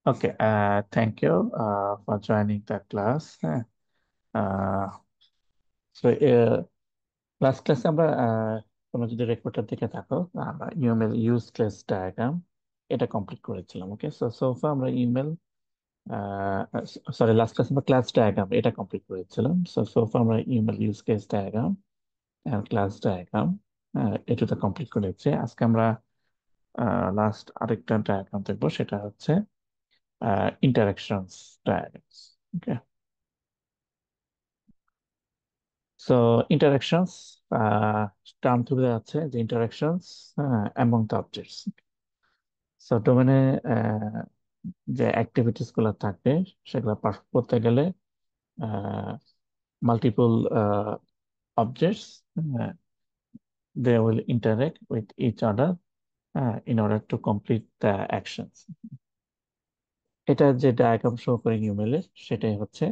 Okay, thank you for joining the class. Uh, ক্লাসে আমরা তোমরা যদি রেকর্ডটা দেখে থাকো, আমরা ইউএমএল ইউজ কেস ডায়াগ্রাম এটা কমপ্লিট করেছিলাম। ওকে, সোফা আমরা ইমেল সরি লাস্ট ক্লাস আমরা ক্লাস ডায়াগ্রাম এটা কমপ্লিট করেছিলাম। সোফা আমরা email use case diagram class diagram এটা কমপ্লিট করেছি। আজকে আমরা লাস্ট আরেকটা ডায়াগ্রাম দেখবো, সেটা হচ্ছে ইন্টারাকশনস ডায়াগ্রামস। ওকে, সো ইন্টারাকশনস টার্ম থেকে আছে যে interactions among the objects. So ডোমেনে যে অ্যাক্টিভিটিস গুলো থাকবে সেগুলো পারফর্ম করতে গেলে multiple objects they will interact with each other in order to complete the actions. এটা যে ডায়াগ্রাম শো করে ইউমেলে সেটাই হচ্ছে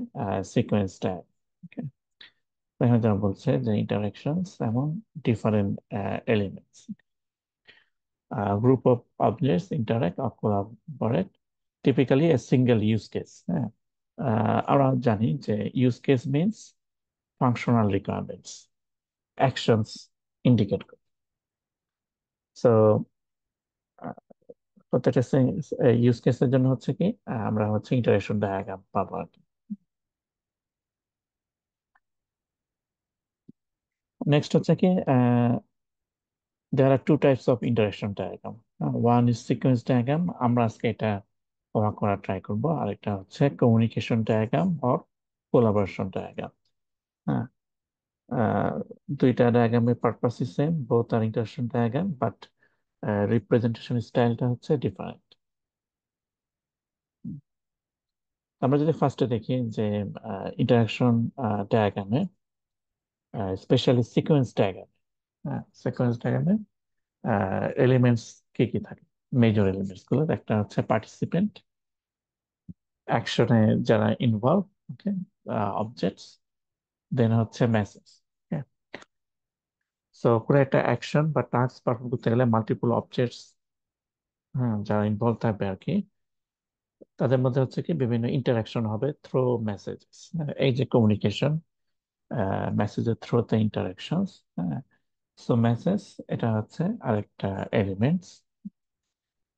সিকোয়েন্স ডায়াগ্রাম। এখানে যেমন বলছে যে ইন্টারাকশনস এবং different elements, group of objects interact or collaborate, typically a single use case. হ্যাঁ, আমরা জানি যে use case means functional requirements, actions indicate করে। সো প্রত্যেকটা ইউজ কেসের জন্য হচ্ছে কি আমরা হচ্ছে ইন্টারাকশন ডায়াগ্রাম পাবো আর কি। নেক্সট হচ্ছে কি there are two types of interaction diagram. One is sequence diagram, আমরা আজকে এটা করা ট্রাই করব। আর এটা হচ্ছে communication diagram or collaboration diagram. হ্যাঁ, আহ, দুইটা ডায়াগ্রামের পারপাস সেম, বোথ আর ইন্টারাকশন ডায়াগ্রাম, বাট রিপ্রেজেন্টেশন স্টাইলটা হচ্ছে ডিফারেন্ট। আমরা যদি ফার্স্টে দেখি যে ইন্টারাকশন ডায়াগ্রামে, স্পেশালি সিকোয়েন্স ডায়াগ্রাম, হ্যাঁ সিকোয়েন্স ডায়াগ্রামে এলিমেন্টস কি কি থাকে, মেজর এলিমেন্টস গুলো একটা হচ্ছে পার্টিসিপেন্ট, অ্যাকশনে যারা ইনভলভ, ওকে, অবজেক্টস, দেন হচ্ছে মেসেজ। সো পুরো একটা অ্যাকশন বা টাস্ক পারফর্ম করতে গেলে মাল্টিপল অবজেক্টস, হ্যাঁ, যারা ইনভলভ থাকবে আর কি, তাদের মধ্যে হচ্ছে কি বিভিন্ন ইন্টারাকশন হবে থ্রু মেসেজেস। এই যে কমিউনিকেশন, মেসেজের থ্রুতে ইন্টারাকশনস। হ্যাঁ, সো মেসেজ এটা হচ্ছে আরেকটা এলিমেন্টস।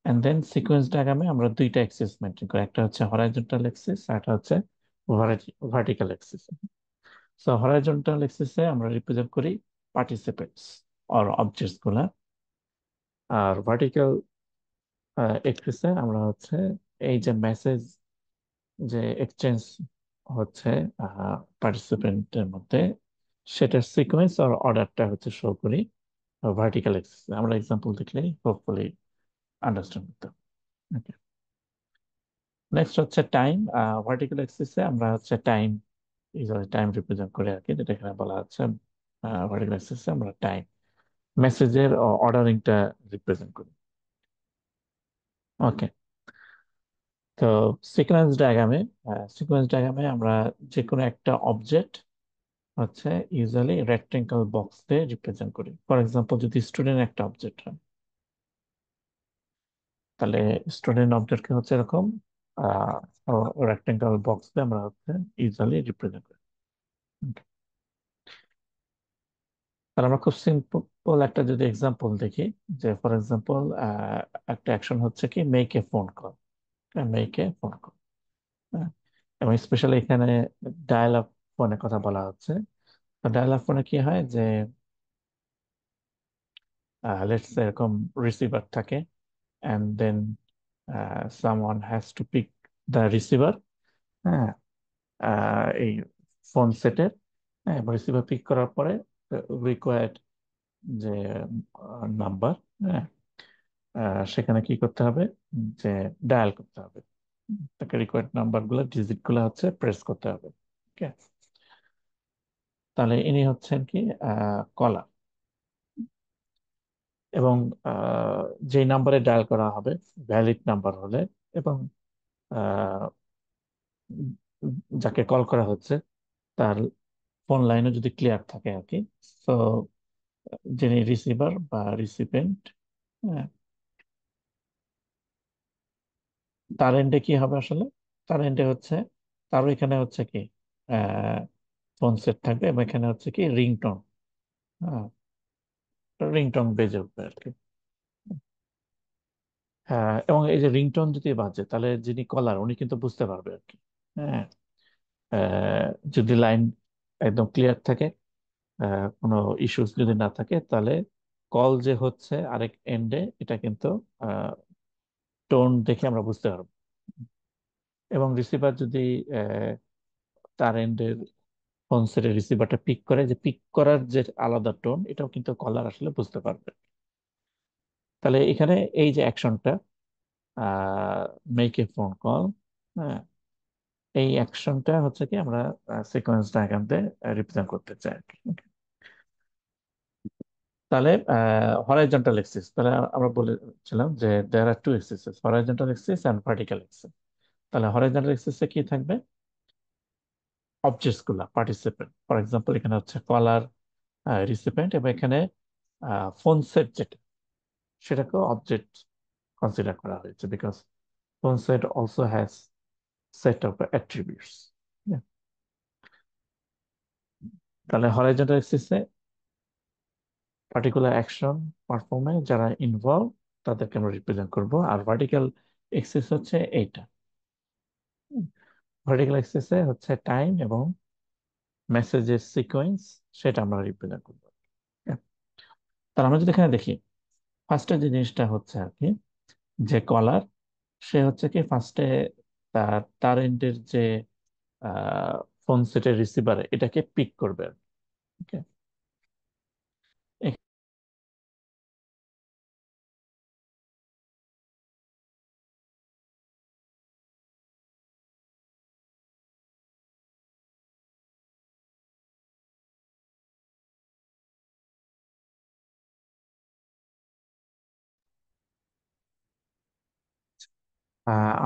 এন্ড দেন সিকোয়েন্স ডায়াগ্রামে আমরা দুইটা অ্যাক্সিস মেনটেন করি, একটা হচ্ছে হরাইজন্টাল অ্যাক্সিস আর একটা হচ্ছে ভার্টিক্যাল অ্যাক্সিস। সো হরাইজন্টাল অ্যাক্সিসে আমরা রিপ্রেজেন্ট করি পার্টিসিপেন্টস অর অবজেক্টস গুলা, আর ভার্টিক্যাল অ্যাক্সিসে আমরা হচ্ছে এই যে মেসেজ যে এক্সচেঞ্জ হচ্ছে পার্টিসিপেন্টের মধ্যে, সেটার সিকোয়েন্স আর অর্ডারটা হচ্ছে শো করি ভার্টিক্যাল অ্যাক্সিসে। আমরা এক্সাম্পল দেখলেই হোপফুলি আন্ডারস্ট্যান্ড করতে পারবো। নেক্সট হচ্ছে টাইম। ভার্টিক্যাল অ্যাক্সিসে আমরা হচ্ছে টাইম টাইম রিপ্রেজেন্ট করে আর কি, যেটা এখানে বলা হচ্ছে ভার্টিক্যাল অ্যাক্সিসে আমরা টাইম মেসেজের অর্ডারিংটা রিপ্রেজেন্ট করি। ওকে, তো সিকোয়েন্স ডায়াগ্রামে আমরা যে কোনো একটা অবজেক্ট হচ্ছে ইউজুয়ালি রেক্টেঙ্গল বক্স দিয়ে রিপ্রেজেন্ট করি। ফর এক্সাম্পল যদি স্টুডেন্ট একটা অবজেক্ট হয়, তাহলে স্টুডেন্ট অবজেক্টকে হচ্ছে এরকম রেক্টেঙ্গল বক্স দিয়ে আমরা হচ্ছে ইউজুয়ালি রিপ্রেজেন্ট করি। তাহলে আমরা খুব সিম্পল একটা যদি এক্সাম্পল দেখি, যে ফর এক্সাম্পল একটা অ্যাকশন হচ্ছে কি make a phone call, make a phone call. এবং স্পেশালি এখানে ডায়াল আপ ফোনের কথা বলা হচ্ছে। তো ডায়াল আপ ফোনে কি হয় যে লেটস এরকম রিসিভার থাকে, and then someone has to pick the receiver. হ্যাঁ, এই ফোন সেটের, হ্যাঁ, রিসিভার পিক করার পরে রিকোয়ার্ড যে নাম্বার, হ্যাঁ, সেখানে কি করতে হবে, যে ডায়াল করতে হবে, তাকে রিকোয়ার্ড নাম্বার গুলো ডিজিট গুলো হচ্ছে প্রেস করতে হবে। ওকে, তাহলে ইনি হচ্ছেন কি কলার, এবং যে নাম্বারে ডায়াল করা হবে ভ্যালিড নাম্বার হলে, এবং আহ, যাকে কল করা হচ্ছে তার ফোন লাইনও যদি ক্লিয়ার থাকে আর কি, তো যিনি রিসিভার বা রিসিপেন্ট, তার এন্ডে কি হবে আসলে? তার এন্ডে হচ্ছে, তারও এখানে হচ্ছে কি আহ ফোন সেট থাকবে, এবং এখানে হচ্ছে কি রিংটোন। হ্যাঁ, রিংটোন বেজে উঠবে আর কি। হ্যাঁ, এবং এই যে রিংটোন যদি বাজে, তাহলে যিনি কলার উনি কিন্তু বুঝতে পারবে আর কি। হ্যাঁ, যদি লাইন একদম ক্লিয়ার থাকে, কোনো ইস্যুস যদি না থাকে, তাহলে কল যে হচ্ছে আরেক এন্ডে, এটা কিন্তু টোন দেখে আমরা বুঝতে পারবো। এবং রিসিভার যদি আহ, তার এন্ডের ফোন সেটের রিসিভারটা পিক করে, যে পিক করার যে আলাদা টোন, এটাও কিন্তু কলার আসলে বুঝতে পারবে। তাহলে এখানে এই যে অ্যাকশনটা, মেক এ ফোন কল, হ্যাঁ, এই অ্যাকশনটা হচ্ছে কি আমরা সিকোয়েন্স ডায়াগ্রাম দিয়ে রিপ্রেজেন্ট করতে চাই আর কি। Okay? তাহলে হরাইজন্টাল এক্সিস, তাহলে আমরা বলেছিলাম যে there are two axes, horizontal axis and vertical axis. তাহলে হরাইজন্টাল এক্সিসে কি থাকবে? অবজেক্টস গুলা, পার্টিসিপেন্ট, ফর এক্সাম্পল এখানে হচ্ছে কলার, রিসিপেন্ট, এবং এখানে ফোন সেট যেটা, সেটাকে অবজেক্ট কনসিডার করা হয়েছে, because phone set also has set of attributes. তাহলে হরাইজন্টাল এক্সিসে পার্টিকুলার অ্যাকশন পারফর্মে যারা ইনভলভ, তাদেরকে আমরা রিপ্রেজেন্ট করব। আর ভার্টিক্যাল এক্সিস হচ্ছে এইটা, ভার্টিক্যাল এক্সিসে হচ্ছে টাইম এবং মেসেজের সিকোয়েন্স, সেটা আমরা রিপ্রেজেন্ট করবো। তার আমরা যদি এখানে দেখি, ফার্স্টের যে জিনিসটা হচ্ছে আর কি, যে কলার, সে হচ্ছে কি ফার্স্টে তার তার এন্ডের যে ফোন সেটের রিসিভার, এটাকে পিক করবে। ওকে,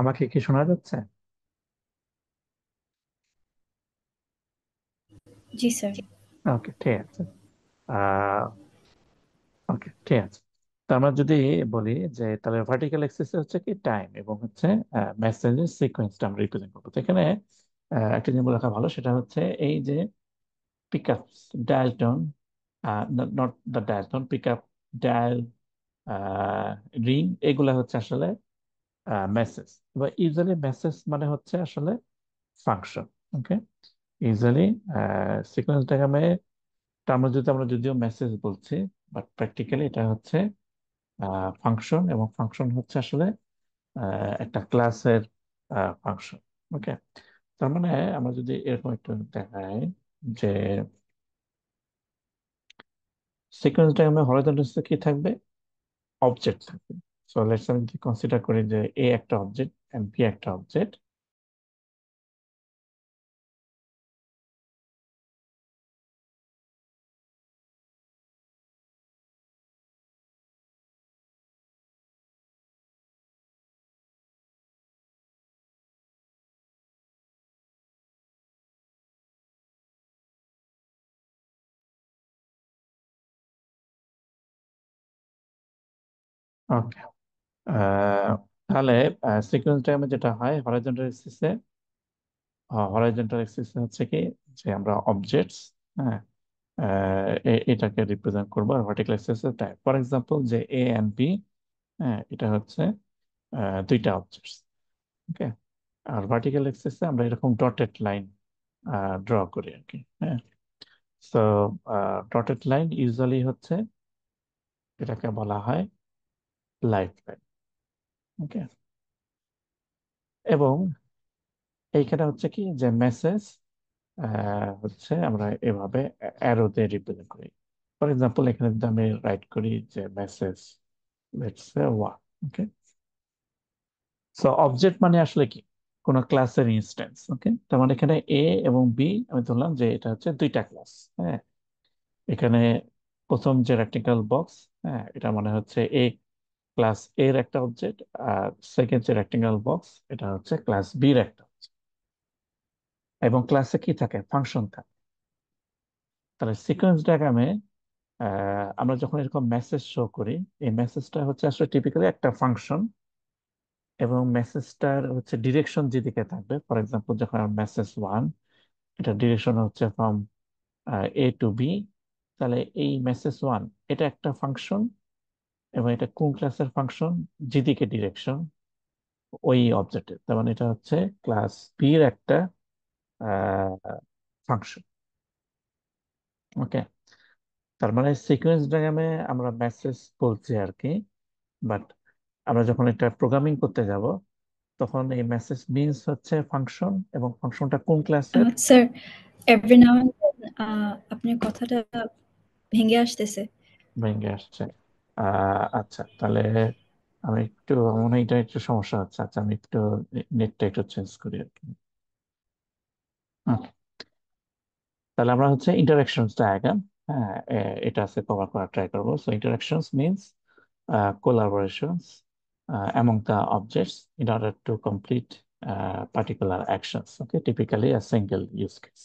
আমাকে কি শোনা যাচ্ছে? জি স্যার। ওকে, ঠিক আছে। আহ ওকে, ঠিক আছে। তো আমরা যদি বলি যে, তাহলে ভার্টিক্যাল অ্যাক্সিস হচ্ছে কি টাইম, এবং হচ্ছে মেসেজের সিকোয়েন্সটা আমরা রিপ্রেজেন্ট করবো। তো এখানে একটা জিনিস বলে রাখা ভালো, সেটা হচ্ছে এই যে pick up, dial tone, not the dial tone, pick up, dial, ring, এগুলা হচ্ছে আসলে মেসেজ। এবার ইউজুয়ালি মেসেজ মানে হচ্ছে আসলে ফাংশন। ওকে, ইউজুয়ালি সিকোয়েন্স ডায়াগ্রামে আমরা যদি, আমরা যদিও মেসেজ বলছি, বাট প্র্যাকটিক্যালি এটা হচ্ছে ফাংশন, এবং ফাংশন হচ্ছে আসলে একটা ক্লাসের ফাংশন। ওকে, তার মানে আমরা যদি এরকম একটু দেখাই যে সিকোয়েন্স ডায়াগ্রামে হরাইজন্টাল কি থাকবে? অবজেক্ট থাকবে। সো লেটস আমি যদি কনসিডার করি যে এ একটা অবজেক্ট এন্ড বি একটা অবজেক্ট। ওকে, তাহলে সিকোয়েন্স ডায়াগ্রামে যেটা হয়, হরাইজন্টাল এক্সিসে, হরাইজন্টাল এক্সিসে হচ্ছে কি, যে আমরা অবজেক্টস, হ্যাঁ, এটাকে রিপ্রেজেন্ট করবো। আর ভার্টিক্যাল এক্সিসে টাইপ, ফর এক্সাম্পল যে এ এন্ড বি, হ্যাঁ, এটা হচ্ছে দুইটা অবজেক্টস। ওকে, আর ভার্টিক্যাল এক্সিসে আমরা এরকম ডটেড লাইন ড্র করি আর কি। হ্যাঁ, সো ডটেড লাইন ইউজুয়ালি হচ্ছে, এটাকে বলা হয় লাইফ লাইন। ওকে, এবং এইখানে হচ্ছে কি, যে মেসেজ হচ্ছে আমরা এভাবে অ্যারো দিয়ে রিপ্রেজেন্ট করি। ফর এক্সাম্পল এখানে যদি আমি রাইট করি যে message, let's say one. Okay, so object মানে আসলে কি, কোন ক্লাসের ইনস্ট্যান্স। ওকে, তার মানে এখানে এ এবং বি আমি ধরলাম যে এটা হচ্ছে দুইটা ক্লাস। হ্যাঁ, এখানে প্রথম যে রেক্টেঙ্গল বক্স, হ্যাঁ, এটা মানে হচ্ছে এ ক্লাস এর একটা অবজেক্ট। আর সেকেন্ড যে রেক্টেঙ্গল বক্স, এটা হচ্ছে ক্লাস বির একটা object। এবং ক্লাসে কি থাকে? ফাংশন থাকে। তাহলে সিকোয়েন্স ডায়াগ্রামে আমরা যখন এরকম মেসেজ শো করি, এই মেসেজটা হচ্ছে আসলে টিপিক্যালি একটা ফাংশন, এবং মেসেজটার হচ্ছে ডিরেকশন যেদিকে থাকবে, ফর এক্সাম্পল যখন মেসেজ ওয়ান, এটা ডিরেকশন হচ্ছে ফ্রম এ টু বি, তাহলে এই মেসেজ ওয়ান এটা একটা ফাংশন, এবং এটা কোন ক্লাসের ফাংশন, যেদিকে ডিরেকশন ওই অবজেক্টের, তার মানে এটা হচ্ছে ক্লাস বি এর একটা ফাংশন। ওকে, তার মানে সিকোয়েন্স ডায়াগ্রামে আমরা মেসেজ বলছি আর কি, বাট আমরা যখন এটা প্রোগ্রামিং করতে যাব তখন এই মেসেজ মিনস হচ্ছে ফাংশন, এবং ফাংশনটা কোন ক্লাসের। Sir, every now and then আপনার কথাটা ভেঙে আসতেছে। ভেঙে আসছে। আচ্ছা, তাহলে আমি একটু, আমার মনে হয় এটা একটু সমস্যা হচ্ছে। আচ্ছা, আমি একটু নেটটা একটু চেঞ্জ করি আর কি। Okay, তাহলে আমরা হচ্ছে ইন্টারাকশনস ডায়াগ্রাম, হ্যাঁ, এটা আছে কভার করার ট্রাই করবো। So interactions means collaborations among the objects in order to complete particular actions. Okay, typically a single use case.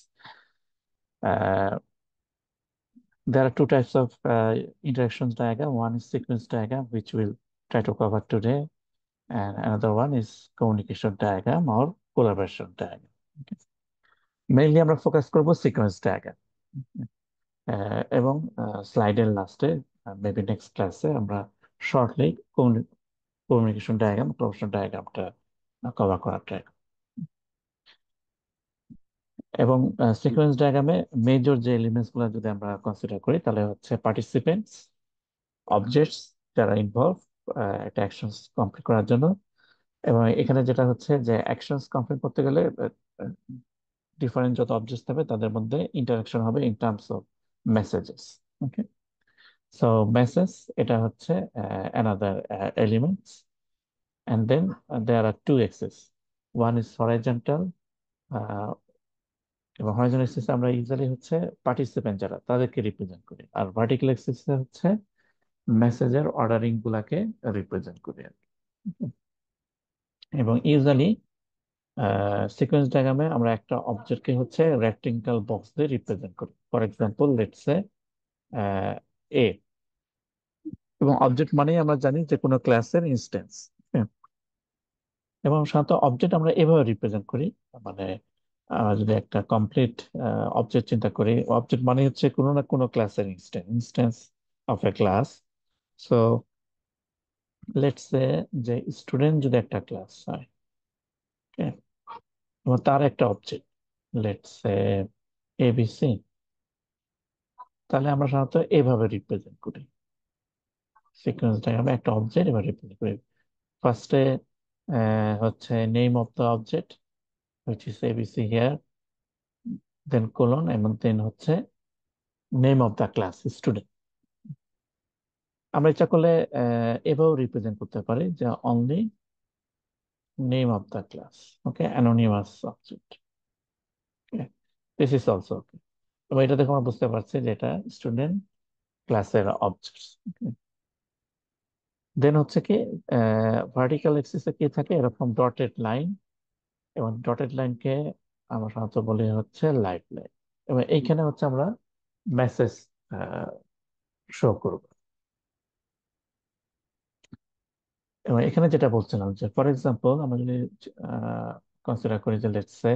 Uh, there are two types of interactions diagram. One is sequence diagram, which we'll try to cover today, and another one is communication diagram or collaboration diagram. Okay. Mainly আমরা focus করব sequence diagram, এবং স্লাইডের লাস্টে, maybe next ক্লাসে আমরা shortly communication diagram, collaboration ডায়াগ্রামটা cover করার try. এবং সিকোয়েন্স ডায়াগ্রামে মেজর যে এলিমেন্টস গুলো যদি আমরা কনসিডার করি, তাহলে হচ্ছে পার্টিসিপেন্টস, অবজেক্টস যারা ইনভলভ একটা অ্যাকশনস কমপ্লিট করার জন্য, এবং এখানে যেটা হচ্ছে যে অ্যাকশনস কমপ্লিট করতে গেলে ডিফারেন্ট যত অবজেক্টস থাকবে তাদের মধ্যে ইন্টারাকশন হবে in terms of messages. Okay, so message এটা হচ্ছে another elements, and then there are two axes, one is horizontal, এবং হরাইজন্টাল এক্সিস আমরা ইউজুয়ালি হচ্ছে পার্টিসিপেন্ট যারা তাদেরকে রিপ্রেজেন্ট করি, আর ভার্টিক্যাল এক্সিস হচ্ছে মেসেজের অর্ডারিং গুলাকে রিপ্রেজেন্ট করি আর কি। এবং ইউজুয়ালি সিকোয়েন্স ডায়াগ্রামে আমরা একটা অবজেক্টকে হচ্ছে রেক্টেঙ্গেল বক্স দিয়ে রিপ্রেজেন্ট করি। ফর এক্সাম্পল লেটস সে এ, এবং অবজেক্ট মানেই আমরা জানি যে কোনো ক্লাসের ইনস্ট্যান্স। এবং সাধারণত অবজেক্ট আমরা এভাবে রিপ্রেজেন্ট করি, মানে যদি একটা কমপ্লিট অবজেক্ট চিন্তা করি, অবজেক্ট মানে হচ্ছে কোনো না কোনো ক্লাসের instance of A class. So let's say যে স্টুডেন্ট যদি একটা ক্লাস হয়, okay, এবং তার একটা অবজেক্ট লেটস সে এবিসি, তাহলে আমরা সাধারণত এভাবে রিপ্রেজেন্ট করি। সিকোয়েন্স ডায়াগ্রামে একটা অবজেক্ট এভাবে রিপ্রেজেন্ট করি। ফার্স্টে হচ্ছে name of the object which is ABC here, then colon, এবং দেন হচ্ছে name of the class student. আমরা ইচ্ছা করলে এভাবেও রিপ্রেজেন্ট করতে পারি যে only name of the class, okay, anonymous object, this is also okay. এবং এটা দেখে আমরা বুঝতে পারছি যে এটা স্টুডেন্ট ক্লাসের অবজেক্টস। দেন হচ্ছে কি ভার্টিক্যাল এক্সিসে কি থাকে, এরকম ডটেড লাইন, এবং ডটেড লাইনকে আমরা সাধারণত বলি হচ্ছে লাইফ লাইন, এবং এইখানে হচ্ছে আমরা মেসেজ শো করব। এবং এখানে যেটা বলছিলাম যে ফর এক্সাম্পল আমরা যদি কনসিডার করি যে let's say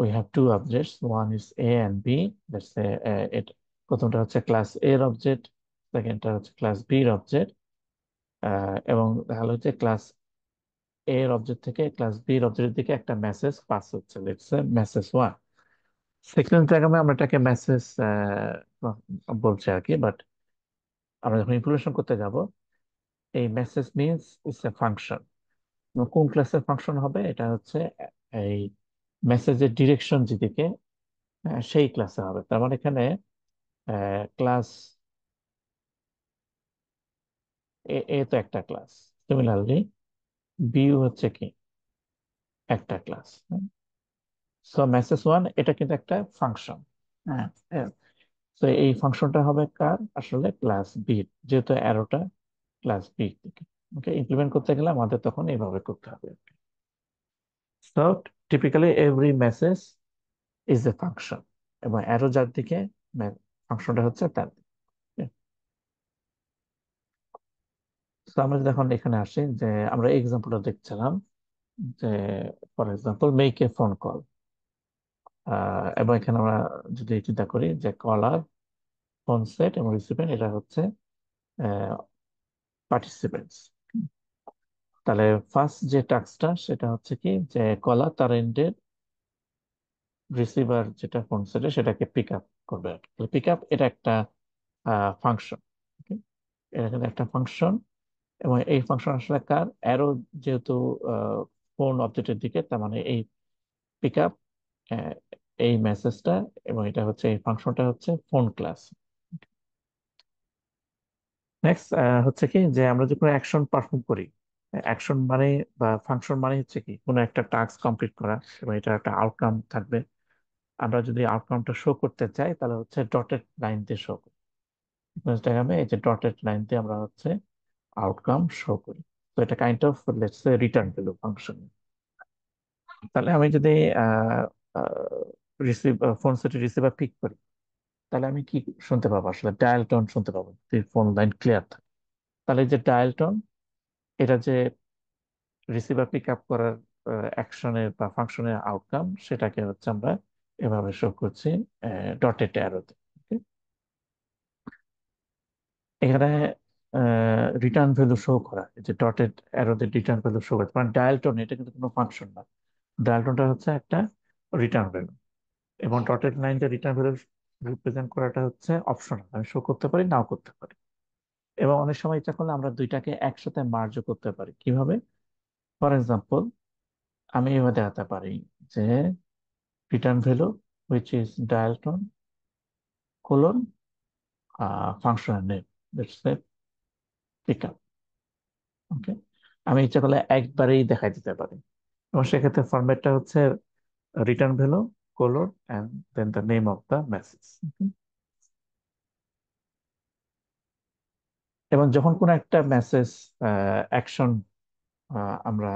we have two objects, one is A and B. Let's say প্রথমটা হচ্ছে ক্লাস A এর অবজেক্ট, সেকেন্ডটা হচ্ছে ক্লাস B এর অবজেক্ট, এবং দেখা হচ্ছে ক্লাস A এর অবজেক্ট থেকে ক্লাস B এর অবজেক্টের দিকে একটা মেসেজ পাস হচ্ছে, let's say message one. Sequence ডায়াগ্রামে আমরা এটাকে মেসেজ বলছি আর কি, বাট আমরা যখন ইমপ্লিমেন্টেশন করতে যাব, এই message means it's a function. কোন ক্লাসের ফাংশন হবে, এটা হচ্ছে এই মেসেজের ডিরেকশন যেদিকে, সেই ক্লাসে হবে। তার মানে এখানে ক্লাস এ, এ তো একটা ক্লাস, সিমিলারলি বি হচ্ছে কি একটা ক্লাস। সো মেসেজ ওয়ান এটা কিন্তু একটা ফাংশন, হ্যাঁ। তো এই ফাংশনটা হবে কার, আসলে ক্লাস বি, যেহেতু অ্যারোটা ক্লাস বি থেকে। ওকে, ইমপ্লিমেন্ট করতে গেলে আমাদের তখন এইভাবে করতে হবে। So typically every message is a function, এবং অ্যারো যার দিকে ফাংশনটা হচ্ছে তার দিকে। তো আমরা যদি এখন এখানে আসি, যে আমরা এক্সাম্পলটা দেখছিলাম, যে for example make a phone call, এবং এখানে আমরা যদি চিন্তা করি যে কলার, ফোন সেট এবং রিসিপিয়েন্ট, এটা হচ্ছে পার্টিসিপেন্টস। তাহলে ফার্স্ট যে টাস্কটা সেটা হচ্ছে কি, যে কলার তার এন্ডের রিসিভার যেটা ফোন সেটে সেটাকে পিক আপ করবে। পিক আপ এটা একটা ফাংশন, এটা কিন্তু একটা ফাংশন, এবং এই ফাংশন আসলে কার, অ্যারো যেহেতু ফোন অবজেক্টের দিকে, তার মানে এই পিক আপ, এই মেসেজটা, এবং এটা হচ্ছে এই ফাংশনটা হচ্ছে ফোন ক্লাস। নেক্সট হচ্ছে কি, যে আমরা যে কোনো অ্যাকশন পারফর্ম করি, অ্যাকশন মানে বা ফাংশন মানে হচ্ছে কি কোনো একটা টাস্ক কমপ্লিট করা, এবং এটা একটা আউটকাম থাকবে। আমরা যদি আউটকামটা শো করতে চাই তাহলে হচ্ছে ডটেড লাইন দিয়ে শো করি। ডায়াগ্রামে এই যে ডটেড লাইন দিয়ে আমরা হচ্ছে আউটকাম শো করি। তো এটা kind of let's say return value function. তাহলে আমি যদি রিসিভ ফোন সেটে রিসিভার পিক করি, তাহলে আমি কি শুনতে পাবো? আসলে ডায়াল টোন শুনতে পাবো যদি ফোন লাইন ক্লিয়ার থাকে। তাহলে এই যে ডায়াল টোন, এটা যে রিসিভার পিক আপ করার অ্যাকশনের বা ফাংশনের আউটকাম, সেটাকে হচ্ছে আমরা এভাবে শো করছি ডটেড অ্যারোতে। এখানে রিটার্ন ভ্যালু শো করা, এই যে ডটেড অ্যারোতে রিটার্ন ভ্যালু শো করতে মানে ডায়াল টোন, এটা কিন্তু কোনো ফাংশন না। ডায়াল টোনটা হচ্ছে একটা রিটার্ন ভ্যালু, এবং ডটেড লাইন দিয়ে রিটার্ন ভ্যালু রিপ্রেজেন্ট করাটা হচ্ছে অপশনাল, আমি শো করতে পারি নাও করতে পারি। এবং অনেক সময় ইচ্ছা করলে আমরা দুইটাকে একসাথে মার্জ করতে পারি। কিভাবে? ফর এক্সাম্পল, আমি এভাবে দেখাতে পারি যে return value which is dial tone colon functional name, let's say pick up. Okay, আমি ইচ্ছা করলে একবারেই দেখাই দিতে পারি, এবং সেক্ষেত্রে ফরম্যাটটা হচ্ছে return value colon and then the name of the message. এবং যখন কোনো একটা মেসেজ অ্যাকশন আমরা,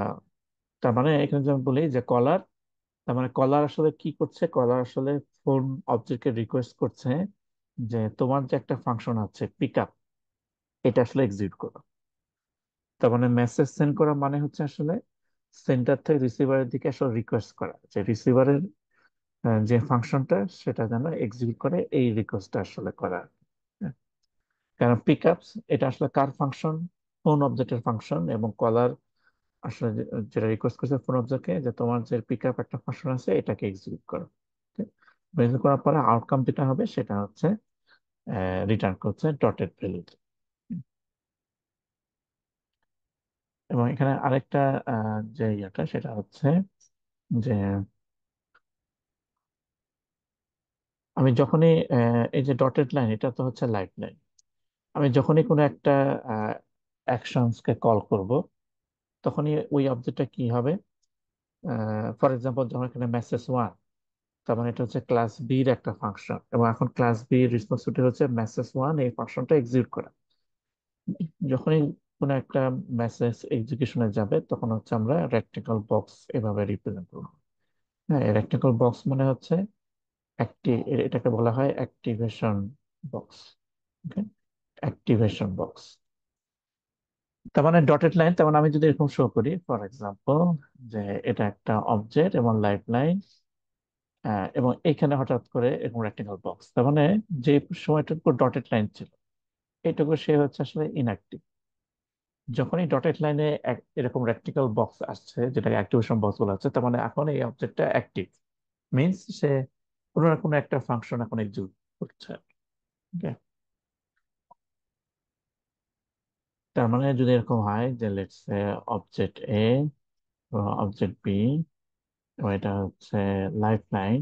তার মানে এখানে যেমন বলি যে কলার, তার মানে কলার আসলে কি করছে, কলার আসলে ফোন অবজেক্টকে রিকোয়েস্ট করছে যে তোমার যে একটা ফাংশন আছে পিক আপ, এটা আসলে এক্সিকিউট করো। তার মানে মেসেজ সেন্ড করা মানে হচ্ছে আসলে সেন্টার থেকে রিসিভারের দিকে আসলে রিকোয়েস্ট করা, যে রিসিভারের যে ফাংশনটা সেটা যেন এক্সিকিউট করে, এই রিকোয়েস্টটা আসলে করা। হ্যাঁ, কারণ পিক আপস এটা আসলে কার ফাংশন, ফোন অবজেক্টের ফাংশন, এবং কলার আসলে যেটা রিকোয়েস্ট করছে ফোন অবজেক্টকে, যে তোমার যে পিক আপ একটা ফাংশন আছে এটাকে এক্সিকিউট করো। এক্সিকিউট করার পরে আউটকাম যেটা হবে সেটা হচ্ছে রিটার্ন করছে ডটেড ভ্যালু। এবং এখানে আরেকটা যে ইয়েটা সেটা হচ্ছে যে আমি যখনই এই যে ডটেড লাইন, এটা তো হচ্ছে লাইফ লাইন, আমি যখনই কোনো একটা অ্যাকশনসকে কল করব, তখনই ওই অবজেক্টটা কি হবে। ফর এক্সাম্পল, যখন এখানে মেসেজ ওয়ান, তার মানে এটা হচ্ছে ক্লাস বির একটা ফাংশন, এবং এখন ক্লাস বি রেসপন্সিবিলিটি হচ্ছে মেসেজ ওয়ান এই ফাংশনটা এক্সিকিউট করা। যখনই কোনো একটা মেসেজ এক্সিকিউশনে যাবে, তখন হচ্ছে আমরা রেক্টেঙ্গল বক্স এভাবে রিপ্রেজেন্ট করবো। হ্যাঁ, রেক্টেঙ্গল বক্স মানে হচ্ছে একটি, এটাকে বলা হয় অ্যাক্টিভেশন বক্স। ওকে, অ্যাক্টিভেশন বক্স। তার মানে ডটেড লাইন, তার মানে আমি যদি এরকম শো করি ফর এক্সাম্পল, যে এটা একটা অবজেক্ট এবং লাইফ লাইন, এবং এখানে হঠাৎ করে এরকম রেক্টেঙ্গল বক্স, তার মানে যে সময়টুকু ডটেড লাইন ছিল এইটুকু সে হচ্ছে আসলে ইনঅ্যাক্টিভ। যখনই ডটেড লাইনে এরকম রেক্টিক্যাল বক্স আসছে, যেটাকে অ্যাক্টিভেশন বক্স বলা হচ্ছে, তার মানে এখন এই অবজেক্টটা অ্যাক্টিভ, মিন্স সে কোনো না কোনো একটা ফাংশন এখন এক্সিকিউট করছে। Okay? তার মানে যদি এরকম হয় যে let's say object A, object B, এবং এটা হচ্ছে লাইফ লাইন,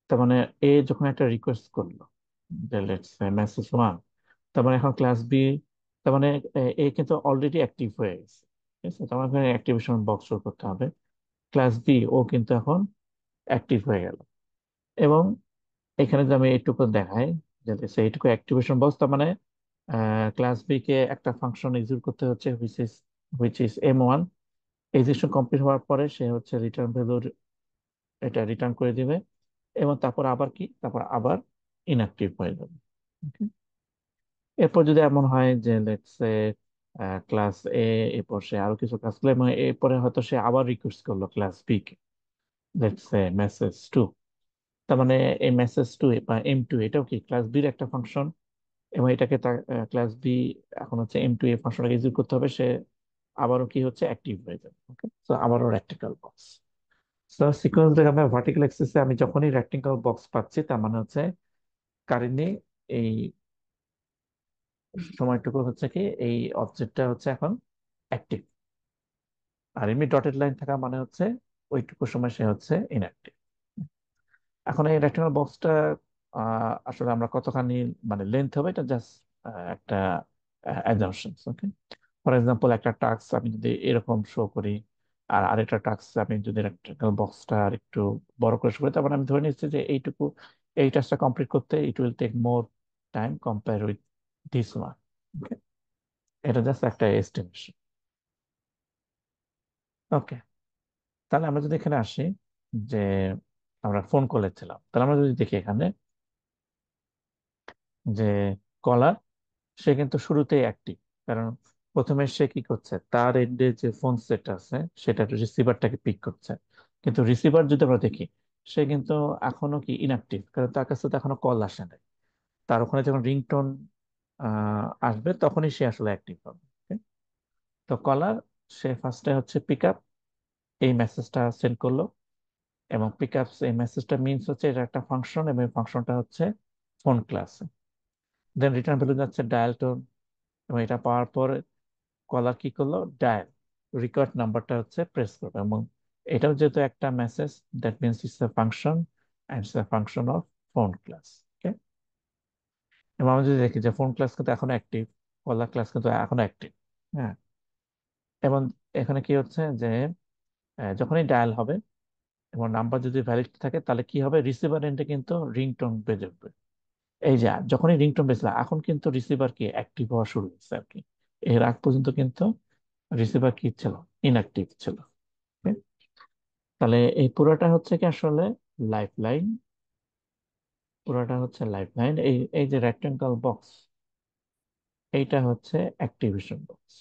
তার মানে এ যখন একটা রিকোয়েস্ট করলো যে লেটস সে মেসেজ ওয়ান, তার মানে এখন ক্লাস বি, তার মানে এ কিন্তু অলরেডি অ্যাক্টিভ হয়ে গেছে। ঠিক আছে, তার মানে অ্যাক্টিভেশন বক্স শুরু করতে হবে। ক্লাস বি ও কিন্তু এখন অ্যাক্টিভ হয়ে গেল, এবং এখানে যে আমি এইটুকু দেখাই যে এইটুকু অ্যাক্টিভেশন বক্স, তার মানে ক্লাস বি কে একটা ফাংশন এক্সিকিউট করতে হচ্ছে which is M1। Execution complete হওয়ার পরে সে হচ্ছে রিটার্ন ভ্যালুর এটা রিটার্ন করে দিবে, এবং তারপর আবার কি, তারপর আবার ইনঅ্যাক্টিভ হয়ে যাবে। Okay? এরপর যদি এমন হয় যে লেটস সে ক্লাস এ, এরপর সে আরো কিছু কাজ করলো এবং এরপরে হয়তো সে আবার রিকোয়েস্ট করলো ক্লাস বি কে, লেটস সে মেসেজ টু। তার মানে এই মেসেজ টু বা M2 এটাও কি ক্লাস বির একটা ফাংশন, এবং এটাকে ক্লাস বি এখন হচ্ছে M2 এই ফাংশনটাকে এক্সিকিউট করতে হবে, সে আবারও কি হচ্ছে অ্যাক্টিভ হয়ে যাবে। ওকে, তো আবারও রেক্টিক্যাল বক্স। তো সিকোয়েন্স ডায়াগ্রামে ভার্টিক্যাল অ্যাক্সিসে আমি যখনই রেক্টিক্যাল বক্স পাচ্ছি, তার মানে হচ্ছে কারেন্টলি এই সময়টুকু হচ্ছে কি এই অবজেক্টটা হচ্ছে এখন অ্যাক্টিভ। আর এমনি ডটেড লাইন থাকা মানে হচ্ছে ওইটুকু সময় সে হচ্ছে ইনঅ্যাক্টিভ। এখন এই রেক্টাঙ্গেল বক্সটা আসলে আমরা কতখানি মানে লেন্থ হবে, এটা জাস্ট একটা অ্যাজাম্পশন। ওকে, ফর এক্সাম্পল একটা টাস্ক আমি যদি এরকম শো করি, আর আরেকটা টাস্ক আমি যদি রেক্টাঙ্গেল বক্সটা আর একটু বড় করে শো করি, তারপর আমি ধরে নিচ্ছি যে এইটুকু, এই টাস্কটা কমপ্লিট করতে it will take more time compare with this one. Okay, এটা জাস্ট একটা এস্টিমেশন। ওকে, তাহলে আমরা যদি এখানে আসি যে আমরা ফোন কলেছিলাম, তাহলে আমরা যদি দেখি এখানে যে কলার সে কিন্তু শুরুতেই অ্যাক্টিভ, কারণ প্রথমে সে কি করছে, তার এন্ডে যে ফোন সেট আছে সেটা রিসিভারটাকে পিক করছে। কিন্তু রিসিভার যদি আমরা দেখি, সে কিন্তু এখনো কি ইনঅ্যাক্টিভ, কারণ তার কাছে তো এখনো কল আসে নাই। তার ওখানে যখন রিংটোন আসবে তখনই সে আসলে অ্যাক্টিভ হবে। Okay? তো কলার সে ফার্স্টে হচ্ছে পিক আপ, এই মেসেজটা সেন্ড করলো, এবং পিক আপ এই মেসেজটা মিনস হচ্ছে এটা একটা ফাংশন, এবং এই ফাংশনটা হচ্ছে phone class. Then return value যাচ্ছে ডায়াল টোন, এবং এটা পাওয়ার পর কলার কি করলো, ডায়াল রেকর্ড নাম্বারটা হচ্ছে প্রেস করবে, এবং এটাও যেহেতু একটা message, that means it's a function and it's a function of phone class. Okay, এবং আমি যদি দেখি যে ফোন ক্লাস কিন্তু এখন অ্যাক্টিভ, কলার ক্লাস কিন্তু এখন অ্যাক্টিভ। হ্যাঁ, এবং এখানে কি হচ্ছে যে যখনই ডায়াল হবে এবং নাম্বার যদি ভ্যালিড থাকে, তাহলে কি হবে, রিসিভার এন্ডে কিন্তু রিংটোন বেজে উঠবে। এই যে যখনই রিংটোন বেজলো, এখন কিন্তু রিসিভার কি অ্যাক্টিভ হওয়া শুরু হয়েছে আর কি। এর আগ পর্যন্ত কিন্তু রিসিভার কি ছিল, ইনঅ্যাক্টিভ ছিল। Okay? তাহলে এই পুরোটা হচ্ছে কি আসলে লাইফ লাইন, পুরোটা হচ্ছে লাইফ লাইন। এই এই যে রেক্টেঙ্গল বক্স, এইটা হচ্ছে অ্যাক্টিভেশন বক্স।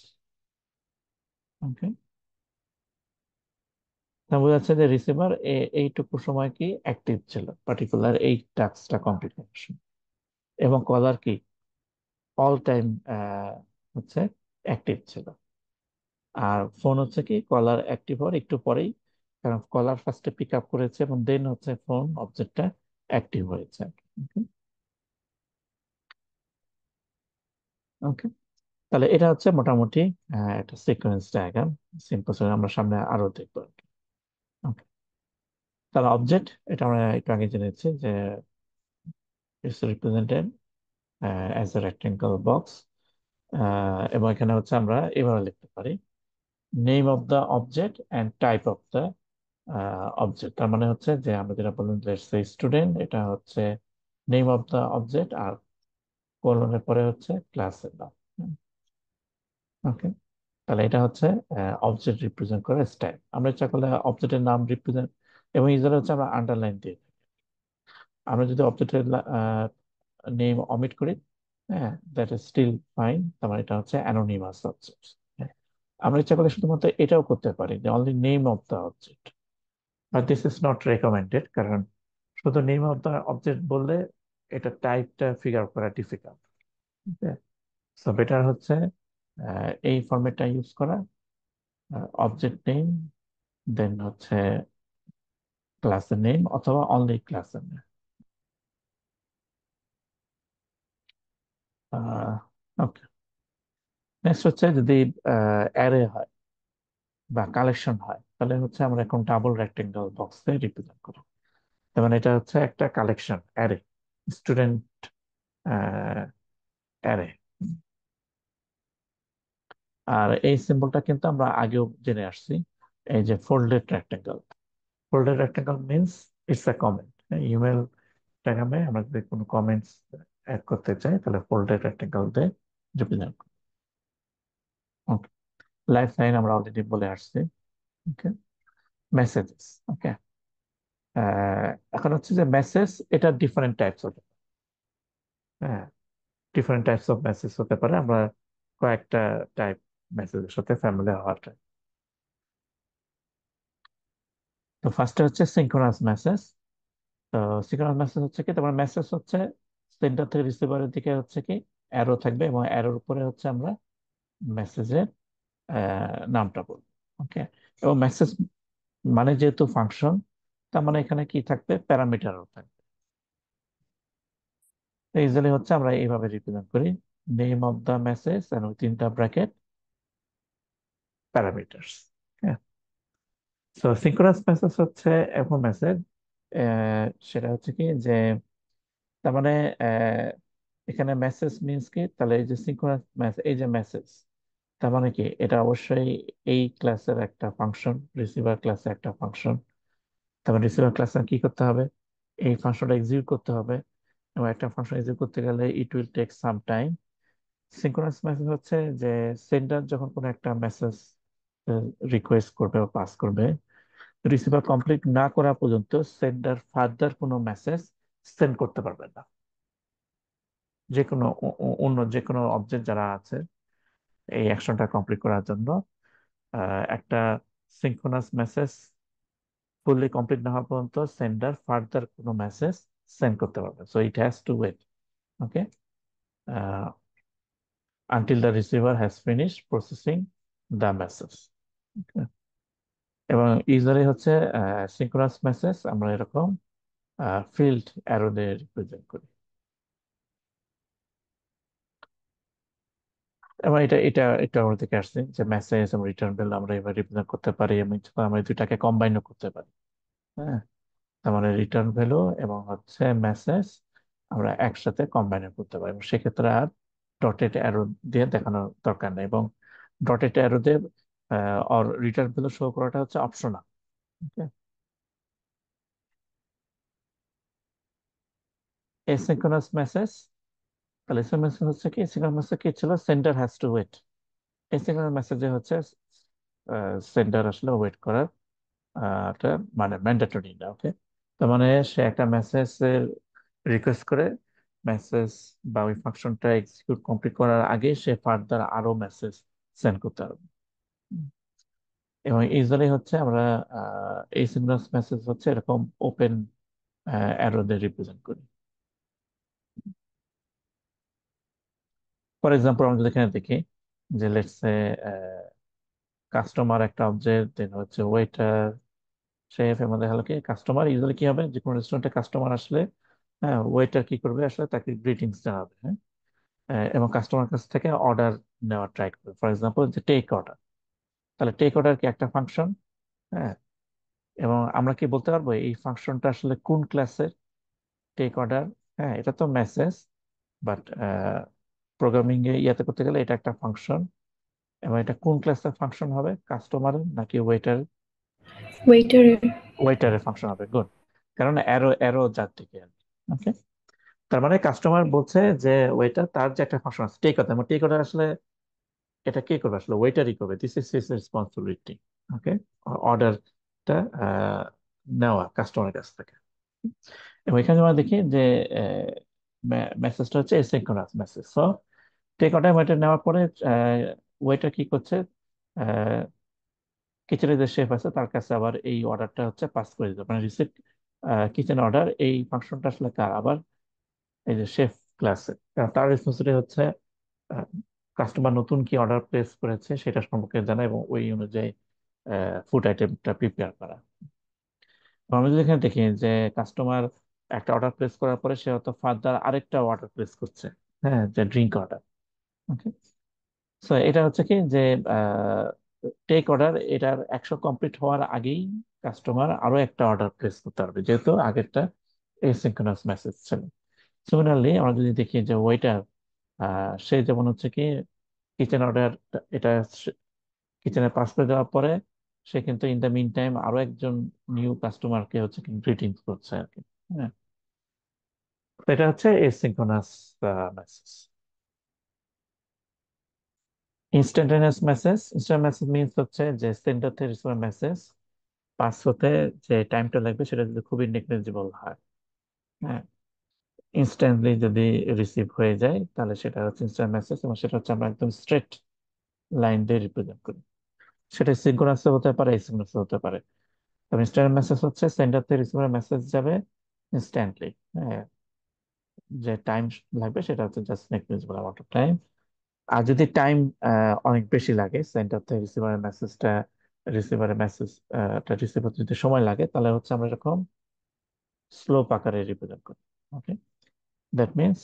ওকে, তা বোঝা যাচ্ছে যে রিসিভার এইটুকু সময় কি অ্যাক্টিভ ছিল পার্টিকুলার এই টাস্কটা কমপ্লিট করার সময়, এবং কলার কি অল টাইম হচ্ছে অ্যাক্টিভ ছিল। আর ফোন হচ্ছে কি কলার অ্যাক্টিভ হওয়ার একটু পরেই, কারণ কলার ফার্স্টে পিক আপ করেছে এবং দেন হচ্ছে ফোন অবজেক্টটা অ্যাক্টিভ হয়েছে। ওকে, তাহলে এটা হচ্ছে মোটামুটি একটা সিকোয়েন্স ডায়াগ্রাম। সিম্পল, আমরা সামনে আরো দেখবো আর কি। Okay. তাহলে অবজেক্ট, এটা আমরা একটু আগে জেনেছি যে it's represented as a rectangle box, এবং এখানে হচ্ছে আমরা এভাবে লিখতে পারি name of the object and type of the object. তার মানে হচ্ছে যে আমরা যেটা বললাম যে স্টুডেন্ট, এটা হচ্ছে নেম অফ দ্য অবজেক্ট, আর কোলনের পরে হচ্ছে ক্লাসের নাম। ওকে, তাহলে এটা হচ্ছে অবজেক্ট রিপ্রেজেন্ট করে স্টাইল। আমরা ইচ্ছা করলে অবজেক্টের নাম রিপ্রেজেন্ট, এবং ইউজার হচ্ছে আমরা আন্ডারলাইন দিই। আমরা যদি অবজেক্টের নেম অমিট করি, হ্যাঁ, দ্যাট ইজ স্টিল ফাইন, তার মানে এটা হচ্ছে অ্যানোনিমাস অবজেক্ট। আমরা ইচ্ছা করলে শুধুমাত্র এটাও করতে পারি যে only name of the object, but this is not recommended, কারণ শুধু নেম অফ দ্য অবজেক্ট বললে এটা টাইপটা ফিগার করা ডিফিকাল্ট। সো বেটার হচ্ছে এই ফরম্যাটটা ইউজ করা, অবজেক্ট নেম, দেন হচ্ছে ক্লাসের নেম অথবা অনলি ক্লাসের নেম। ওকে, নেক্সট হচ্ছে যদি অ্যারে হয় বা কালেকশন হয়, তাহলে হচ্ছে আমরা এখন ডাবল রেক্টেঙ্গেল বক্সে রিপ্রেজেন্ট করি। তার মানে এটা হচ্ছে একটা কালেকশন অ্যারে, স্টুডেন্ট অ্যারে। আর এই সিম্বলটা কিন্তু আমরা আগেও জেনে আসছি, এই যে folded rectangle. Folded rectangle means it's A comment. Email ডায়াগ্রামে আমরা যদি কোনো কমেন্টস অ্যাড করতে চাই, তাহলে ফোল্ডেড রেক্টেঙ্গেল দিয়ে রিপ্রেজেন্ট করি। ওকে, লাইফ লাইন আমরা অলরেডি বলে আসছি। ওকে, মেসেজেস। ওকে, এখন হচ্ছে যে মেসেজ, এটা ডিফারেন্ট টাইপস হতে পারে। হ্যাঁ, ডিফারেন্ট টাইপস অফ মেসেজ হতে পারে। আমরা কয়েকটা টাইপ মেসেজের সাথে ফ্যামিলিয়ার হওয়াটা। তো ফার্স্টে হচ্ছে সিঙ্ক্রোনাস মেসেজ। তো সিঙ্ক্রোনাস মেসেজ হচ্ছে কি, তোমার মেসেজ হচ্ছে সেন্ডার থেকে রিসিভারের দিকে হচ্ছে কি অ্যারো থাকবে, এবং অ্যারোর উপরে হচ্ছে আমরা মেসেজের নামটা বলবো। ওকে। এবং মেসেজ মানে যেহেতু ফাংশন, তার মানে এখানে কি থাকবে, প্যারামিটারও থাকবে। ইজিলি হচ্ছে আমরা এইভাবে রিপ্রেজেন্ট করি, name of the message and within the bracket parameters. So synchronous message হচ্ছে এমন মেসেজ, সেটা হচ্ছে কি যে, তার মানে আহ, এখানে মেসেজ মিনস কি, তাহলে এই যে সিঙ্ক্রোনাস মেসেজ, এই যে মেসেজ, তার মানে কি এটা অবশ্যই এই ক্লাসের একটা ফাংশন, রিসিভার ক্লাসের একটা ফাংশন। তারপর রিসিভার ক্লাসে কি করতে হবে, এই ফাংশনটা এক্সিকিউট করতে হবে, এবং একটা ফাংশন এক্সিকিউট করতে গেলে it will take some time. Synchronous message হচ্ছে যে সেন্ডার যখন কোনো একটা মেসেজ রিকোয়েস্ট করবে বা পাস করবে, রিসিভার কমপ্লিট না করা পর্যন্ত সেন্ডার ফার্দার কোনো মেসেজ সেন্ড করতে পারবে না। যে কোনো অন্য যে কোনো অবজেক্ট যারা আছে এই অ্যাকশনটা কমপ্লিট করার জন্য, একটা সিঙ্ক্রোনাস মেসেজ ফুললি কমপ্লিট না হওয়া পর্যন্ত সেন্ডার ফার্দার কোনো মেসেজ সেন্ড করতে পারবে। So it has to wait, okay, until the receiver has finish processing the message. এবং ইউজারে হচ্ছে সিঙ্ক্রোনাস মেসেজ আমরা এরকম ফিল্ড অ্যারো দিয়ে রিপ্রেজেন্ট করি। এবং এটা এটা এটা আমার থেকে আসছে যে মেসেজ এবং রিটার্ন ভ্যালু আমরা এবার রিপ্রেজেন্ট করতে পারি, এবং আমরা এই দুইটাকে কম্বাইনও করতে পারি। হ্যাঁ, তার মানে রিটার্ন ভ্যালু এবং হচ্ছে মেসেজ আমরা একসাথে কম্বাইন করতে পারি, এবং সেক্ষেত্রে আর ডটেড অ্যারো দিয়ে দেখানোর দরকার নেই। এবং ডটেড অ্যারো দিয়ে আর রিটার্ন ভ্যালু শো করাটা হচ্ছে অপশনাল। এসিঙ্ক্রোনাস মেসেজ, তাহলে এসএমএস হচ্ছে কি, এসিঙ্ক্রোনাস মেসেজ কি ছিল, সেন্ডার হ্যাজ টু ওয়েট। এসিঙ্ক্রোনাস মেসেজে হচ্ছে সেন্ডার আসলে ওয়েট করার এটা মানে ম্যান্ডেটরি না। ওকে। তার মানে সে একটা মেসেজের রিকোয়েস্ট করে, মেসেজ বা ওই ফাংশনটা এক্সিকিউট কমপ্লিট করার আগে সে ফার্দার আরো মেসেজ সেন্ড করতে পারবে। উম, এবং ইউজুয়ালি হচ্ছে আমরা এই সিঙ্ক্রোনাস মেসেজ হচ্ছে এরকম ওপেন অ্যারো দিয়ে রিপ্রেজেন্ট করি। ফর এক্সাম্পল আমরা যদি এখানে দেখি যে লেটস সে কাস্টমার একটা অবজেক্ট, দেন হচ্ছে ওয়েটার, শেফ, এর মধ্যে হলো কি কাস্টমার। ইউজুয়ালি কি হবে, যে কোনো রেস্টুরেন্টে কাস্টমার আসলে, হ্যাঁ, ওয়েটার কি করবে আসলে, তাকে গ্রিটিংস জানাবে। হ্যাঁ, এবং কাস্টমার কাছ থেকে অর্ডার নেওয়া ট্রাই করবে। ফর এক্সাম্পল যে টেক অর্ডার, তাহলে টেক অর্ডার কি একটা ফাংশন। হ্যাঁ, এবং আমরা কি বলতে পারবো এই ফাংশনটা আসলে কোন ক্লাসের, টেক অর্ডার। হ্যাঁ, এটা তো মেসেজ, বাট প্রোগ্রামিং এ ইয়াতে করতে গেলে এটা একটা ফাংশন, এবং এটা কোন ক্লাসের ফাংশন হবে, কাস্টমারের নাকি ওয়েটার? ওয়েটারের। ওয়েটারের ফাংশন হবে। গুড, কারণ অ্যারো অ্যারো যার দিকে। ওকে। তার মানে কাস্টমার বলছে যে ওয়েটার তার যে একটা ফাংশন আছে টেক অর্ডার, টেক অর্ডার আসলে এটা কে করবে, আসলে ওয়েটারই করবে, দিস ইজ হিজ রেসপন্সিবিলিটি। ওকে। অর্ডারটা নেওয়া কাস্টমারের কাছ থেকে। এবং এখানে আমরা দেখি যে মেসেজটা হচ্ছে asynchronous message. So take order waiter নেওয়ার পরে ওয়েটার কি করছে, কিচেনের যে শেফ আছে তার কাছে আবার এই অর্ডারটা হচ্ছে পাস করে দিতে, মানে রিসিভ কিচেন অর্ডার, এই ফাংশনটা আসলে কার, আবার এই যে শেফ ক্লাসে। তার রেসপন্সিবিলিটি হচ্ছে কাস্টমার নতুন কি অর্ডার প্লেস করেছে সেটা সম্পর্কে জানা, এবং ওই অনুযায়ী ফুড আইটেমটা প্রিপেয়ার করা। আমরা যদি এখানে দেখি যে কাস্টমার একটা অর্ডার প্লেস করার পরে সে হয়তো ফার্দার আরেকটা অর্ডার প্লেস করছে, হ্যাঁ, যে ড্রিঙ্ক অর্ডার। ওকে। সো এটা হচ্ছে কি যে টেক অর্ডার, এটার 100 কমপ্লিট হওয়ার আগেই কাস্টমার আরো একটা অর্ডার প্লেস করতে পারবে, যেহেতু আগেরটা এসিঙ্ক্রোনাস মেসেজ ছিল। সিমিলারলি আমরা যদি দেখি যে ওয়েটার, সে যেমন হচ্ছে কি কিচেন অর্ডার, এটা কিচেনে পাস করে দেওয়ার পরে সে কিন্তু ইন দ্য মিন টাইম আরো একজন নিউ কাস্টমারকে হচ্ছে কি গ্রিটিংস করছে আর কি। হ্যাঁ, তো এটা হচ্ছে asynchronous message. Instantaneous message, instant message means হচ্ছে যে সেন্ডার থেকে রিসিভার মেসেজ পাস হতে যে টাইমটা লাগবে সেটা যদি খুবই নেগলিজিবল হয়। হ্যাঁ, ইনস্ট্যান্টলি যদি রিসিভ হয়ে যায় তাহলে সেটা হচ্ছে ইনস্ট্যান্ট মেসেজ, এবং সেটা হচ্ছে আমরা একদম স্ট্রেট লাইন দিয়ে রিপ্রেজেন্ট করি। সেটা সিনক্রোনাস হতে পারে, এসিনক্রোনাস হতে পারে। তবে ইনস্ট্যান্ট মেসেজ হচ্ছে সেন্ডার থেকে রিসিভার মেসেজ যাবে ইনস্ট্যান্টলি। হ্যাঁ, যে টাইম লাগবে সেটা হচ্ছে just negligible amount of time. আর যদি টাইম অনেক বেশি লাগে, সেন্টার থেকে রিসিভারের মেসেজ রিসিভ হতে যদি সময় লাগে, তাহলে হচ্ছে আমরা এরকম স্লোপ আকারে রিপ্রেজেন্ট করি। ওকে, দ্যাট মিনস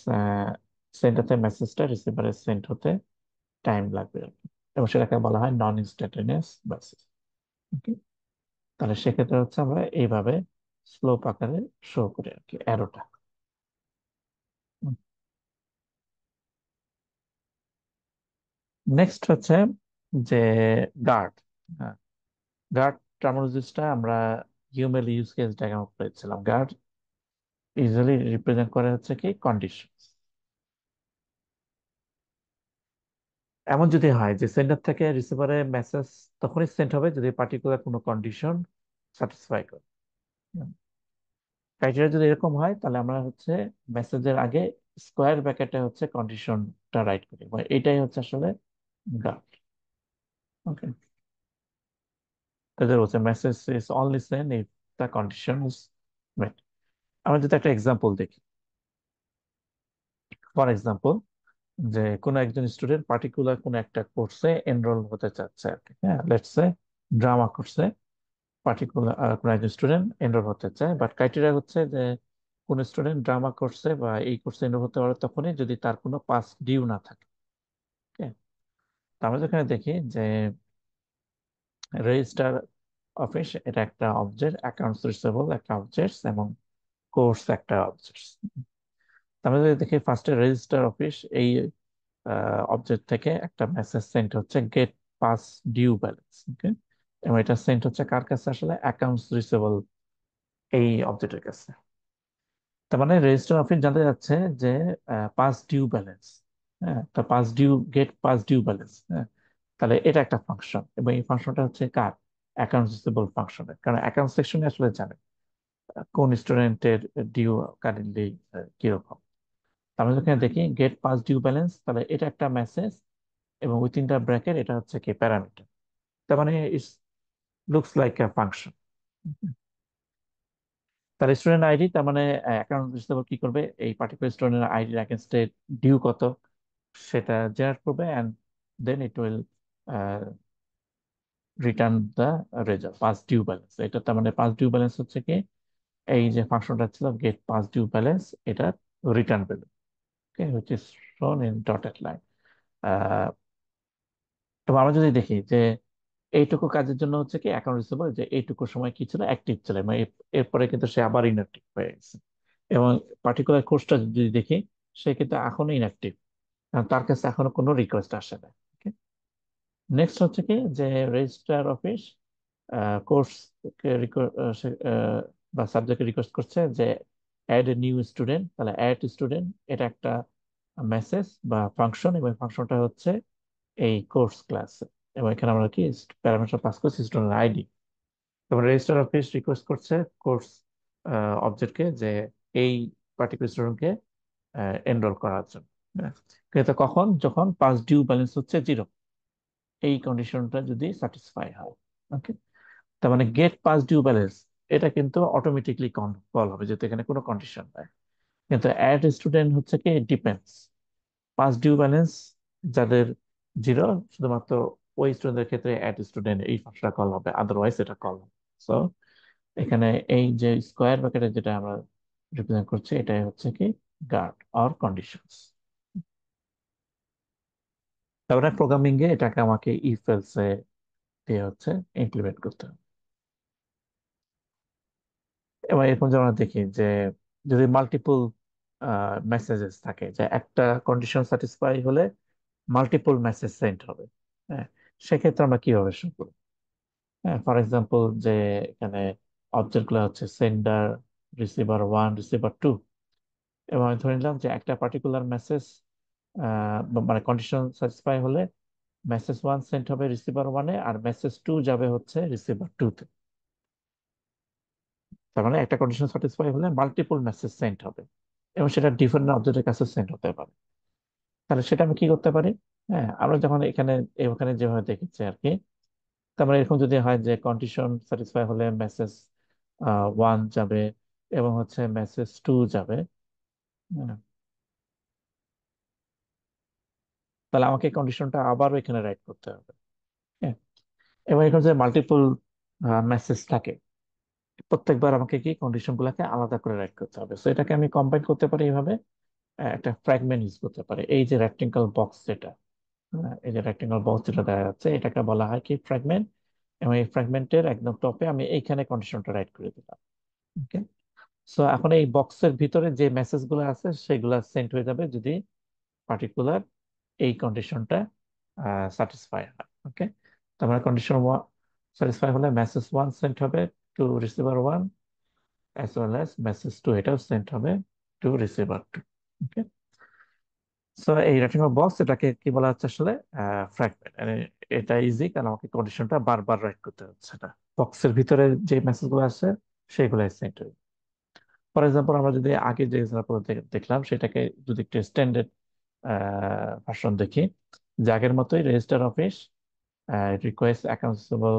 সেন্টার থেকে মেসেজটা রিসিভারে সেন্ড হতে টাইম লাগবে আর কি। এবং সেটাকে বলা হয় নন ইনস্ট্যান্টেনিয়াস মেসেজ। ওকে, তাহলে সেক্ষেত্রে হচ্ছে আমরা এইভাবে স্লোপ আকারে শো করি আর কি অ্যারোটা। নেক্সট হচ্ছে যে গার্ড। গার্ড টার্মিনোলজিসটা আমরা ইউএমএল ইউজ কেস ডায়াগ্রাম করেছিলাম। গার্ড ইউজুয়ালি রিপ্রেজেন্ট করে হচ্ছে কি কন্ডিশন। এমন যদি হয় যে সেন্ডার থেকে রিসিভারে মেসেজ তখনই সেন্ড হবে যদি পার্টিকুলার কোনো কন্ডিশন স্যাটিসফাই করে। ক্রাইটেরিয়া যদি এরকম হয় তাহলে আমরা হচ্ছে মেসেজের আগে স্কোয়ার ব্র্যাকেটে হচ্ছে কন্ডিশনটা রাইট করি, এটাই হচ্ছে আসলে গার্ড। ওকে, তাদের হচ্ছে message is only send if the condition is met. আমরা যদি একটা এক্সাম্পল দেখি, ফর এক্সাম্পল যে কোনো একজন স্টুডেন্ট পার্টিকুলার কোনো একটা কোর্সে এনরোল হতে চাচ্ছে আর কি। হ্যাঁ, লেটস সে ড্রামা কোর্সে পার্টিকুলার কোনো একজন স্টুডেন্ট এনরোল হতে চায়, বাট ক্রাইটেরিয়া হচ্ছে যে কোন স্টুডেন্ট ড্রামা কোর্সে বা এই কোর্সে এনরোল হতে পারে তখনই যদি তার কোনো পাস ডিউ না থাকে। Okay? তো আমরা যেখানে দেখি যে রেজিস্টার অফিস এটা একটা অবজেক্ট, অ্যাকাউন্টস রিসিভেবল একটা অবজেক্ট, এবং কোর্স একটা অবজেক্ট। আমরা যদি দেখি ফার্স্টে রেজিস্টার অফিস, এই অবজেক্ট থেকে একটা মেসেজ সেন্ড হচ্ছে গেট পাস ডিউ ব্যালেন্স। ওকে, এবং এটা সেন্ড হচ্ছে কার কাছে? আসলে অ্যাকাউন্টস রিসিভেবল এই অবজেক্টের কাছে। তার মানে রেজিস্টার অফিস জানতে যাচ্ছে যে পাস ডিউ ব্যালেন্স। হ্যাঁ, তা past due, get past due balance. হ্যাঁ, তাহলে এটা একটা ফাংশন, এবং এই ফাংশনটা হচ্ছে কার? অ্যাকাউন্টস রিসিভেবল ফাংশনের। কারণ অ্যাকাউন্ট সেকশনে আসলে জানে কোন স্টুডেন্টের ডিউ কারেন্টলি কিরকম। আমরা যখন দেখি গেট পাস ডিউ ব্যালেন্স, তাহলে এটা একটা মেসেজ, এবং উইথিন দা ব্র্যাকেট এটা হচ্ছে কি প্যারামিটার। তার মানে it's looks like a function. তার স্টুডেন্ট আইডি, তার মানে অ্যাকাউন্ট রিসিভেবল কি করবে? এই পার্টিকুলার স্টুডেন্টের আইডির এগেনস্টে ডিউ কত সেটা জেনারেট করবে, and then it will return the result past due balance. এটা তার মানে পাস ডিউ ব্যালেন্স হচ্ছে কি এই যে ফাংশনটা ছিল গেট পাস ডিউ ব্যালেন্স, এটা return value. Okay, which is শোন ইন ডটেড লাইন। এবং আমরা যদি দেখি যে এইটুকু কাজের জন্য হচ্ছে কি অ্যাকাউন্ট রিসিভেবল, যে এইটুকু সময় কি ছিল? অ্যাক্টিভ ছিল, মানে এরপরে কিন্তু সে আবার ইনঅ্যাক্টিভ হয়ে গেছে। এবং পার্টিকুলার কোর্সটা যদি দেখি, সে কিন্তু এখনো ইনঅ্যাক্টিভ, তার কাছে এখনো কোনো রিকোয়েস্ট আসে না। নেক্সট হচ্ছে কি যে রেজিস্ট্রার অফিস কোর্স বা সাবজেক্টকে রিকোয়েস্ট করছে যে অ্যাড এ নিউ স্টুডেন্ট। তাহলে অ্যাড স্টুডেন্ট এটা একটা মেসেজ বা ফাংশন, এবং ফাংশনটা হচ্ছে এই কোর্স ক্লাস। এবং এখানে আমরা কি প্যারামিটার পাস করছি স্টুডেন্ট আইডি। এবং রেজিস্টার অফিস রিকোয়েস্ট করছে কোর্স অবজেক্টকে যে এই পার্টিকুলার স্টুডেন্টকে এনরোল করার জন্য। হ্যাঁ, কিন্তু কখন? যখন পাস ডিউ ব্যালেন্স হচ্ছে 0, এই কন্ডিশনটা যদি স্যাটিসফাই হয়। ওকে, তার মানে গেট পাস ডিউ ব্যালেন্স এটা কিন্তু অটোমেটিকলি কল হবে যেহেতু এখানে কোনো কন্ডিশন নাই। কিন্তু অ্যাড স্টুডেন্ট হচ্ছে কি ডিপেন্ডস। পাস ডিউ ব্যালেন্স যাদের 0, শুধুমাত্র ওই স্টুডেন্টের ক্ষেত্রে অ্যাড স্টুডেন্ট এই ফাংশনটা কল হবে, আদারওয়াইজ এটা কল হবে। সো এখানে এই যে স্কোয়ার ব্র্যাকেটে যেটা আমরা রিপ্রেজেন্ট করছি এটাই হচ্ছে কি গার্ড অর কন্ডিশনস। তারপরে প্রোগ্রামিং এ এটাকে আমাকে ইফ এলস এ দিয়ে হচ্ছে ইমপ্লিমেন্ট করতে হবে। এবার এরকম যেমন আমরা দেখি যে যদি মাল্টিপল মেসেজেস থাকে, যে একটা কন্ডিশন স্যাটিসফাই হলে মাল্টিপল মেসেজ সেন্ড হবে। হ্যাঁ, সেক্ষেত্রে আমরা কিভাবে শুরু করব? হ্যাঁ, ফর এক্সাম্পল যে এখানে অবজেক্ট গুলো হচ্ছে sender, receiver one, receiver two, এবং আমি ধরে নিলাম যে একটা পার্টিকুলার মেসেজ মানে কন্ডিশন স্যাটিসফাই হলে মেসেজ ওয়ান সেন্ড হবে রিসিভার ওয়ানে, আর মেসেজ টু যাবে হচ্ছে রিসিভার টু তে। তার মানে একটা কন্ডিশন স্যাটিসফাই হলে মাল্টিপল মেসেজ সেন্ড হবে। এবং সেটা ডিফারেন্ট অবজেক্টের কাছে সেন্ড হতে পারে। তাহলে সেটা আমি কি করতে পারি? হ্যাঁ, আমরা যখন এখানে যেভাবে দেখেছি আর কি, তারপরে এরকম যদি হয় যে কন্ডিশন স্যাটিসফাই হলে মেসেজ 1 যাবে এবং হচ্ছে মেসেজ 2 যাবে। হ্যাঁ, তাহলে আমাকে কন্ডিশনটা আবারও এখানে রাইট করতে হবে। হ্যাঁ, এবং এখানে যে মাল্টিপল মেসেজ থাকে, প্রত্যেকবার আমাকে কি কন্ডিশন গুলাকে আলাদা করে রাইট করতে হবে। তো এটাকে আমি কম্বাইন করতে পারি এইভাবে, একটা ফ্র্যাগমেন্ট ইউজ করতে পারি। এই যে রেক্টেঙ্গল বক্স যেটা, এই যে রেক্টেঙ্গল বক্স যেটা দেখা যাচ্ছে, এটাকে বলা হয় কি ফ্র্যাগমেন্ট। এবং এই ফ্র্যাগমেন্টের একদম টপে আমি এইখানে কন্ডিশনটা রাইট করে দিলাম। ওকে। সো এখন এই বক্সের ভিতরে যে মেসেজ গুলো আছে সেগুলা সেন্ড হয়ে যাবে যদি পার্টিকুলার এই কন্ডিশনটা স্যাটিসফাই হয়। ওকে। তার মানে কন্ডিশন স্যাটিসফাই হলে মেসেজ 1 সেন্ড হবে to receiver 1, as well as message 2 এটাও সেন্ড হবে টু রিসিভার 2। ওকে। সো এই রেটিংল বক্স এটাকে কি বলা হচ্ছে আসলে? ফ্র্যাগমেন্ট। এটা ইজি, কারণ আমাকে কন্ডিশনটা বারবার রাইট করতে হচ্ছে না। বক্সের ভিতরে যে মেসেজ গুলো আছে সেগুলাই সেন্ড হবে। ফর এক্সাম্পল, আমরা যদি আগে যে এক্সাম্পল দেখলাম সেটাকে যদি একটু স্ট্যান্ডার্ড ভার্সন দেখি, যে আগের মতোই register office request accountable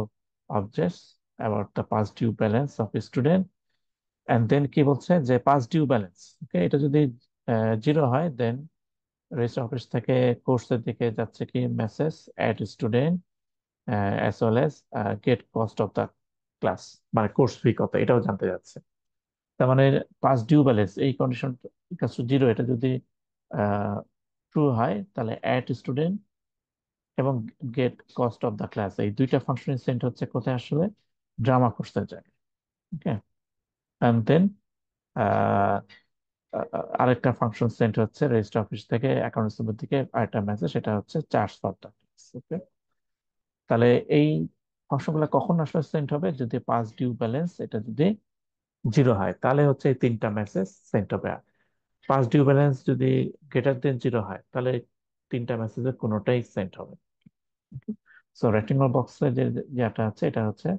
objects about the past due balance of student, and then কি বলছে যে পাস্ট ডিউ ব্যালেন্স। ওকে, এটা যদি 0 হয়, দেন রেজিস্টার অফিস থেকে কোর্সের দিকে যাচ্ছে কি message add student as well as get cost of the class, মানে কোর্স ফি কত এটাও জানতে যাচ্ছে। তার মানে পাস ডিউ ব্যালেন্স এই কন্ডিশন ইকাস টু 0, এটা যদি ট্রু হয়, তাহলে অ্যাড স্টুডেন্ট এবং get cost of the class এই দুইটা ফাংশন সেন্ট হচ্ছে কোথায় আসলে? ড্রামা কোর্সের জায়গায়। ওকে। এন্ড দেন আরেকটা ফাংশন সেন্ট হচ্ছে রেজিস্টার অফিস থেকে অ্যাকাউন্ট রিসিভার দিকে আরেকটা মেসেজ, সেটা হচ্ছে চার্জ ফর দ্য ক্লাস। ওকে। তাহলে এই ফাংশনগুলো কখন আসলে সেন্ট হবে? যদি পাস ডিউ ব্যালেন্স এটা যদি 0 হয়, তাহলে হচ্ছে এই তিনটা মেসেজ সেন্ট হবে। পাস্ট ডিউ ব্যালেন্স যদি গ্রেটার দেন 0 হয়, তাহলে তিনটা মেসেজের কোনোটাই সেন্ড হবে। সো রেক্টেঙ্গল বক্সে যে যেটা আছে এটা হচ্ছে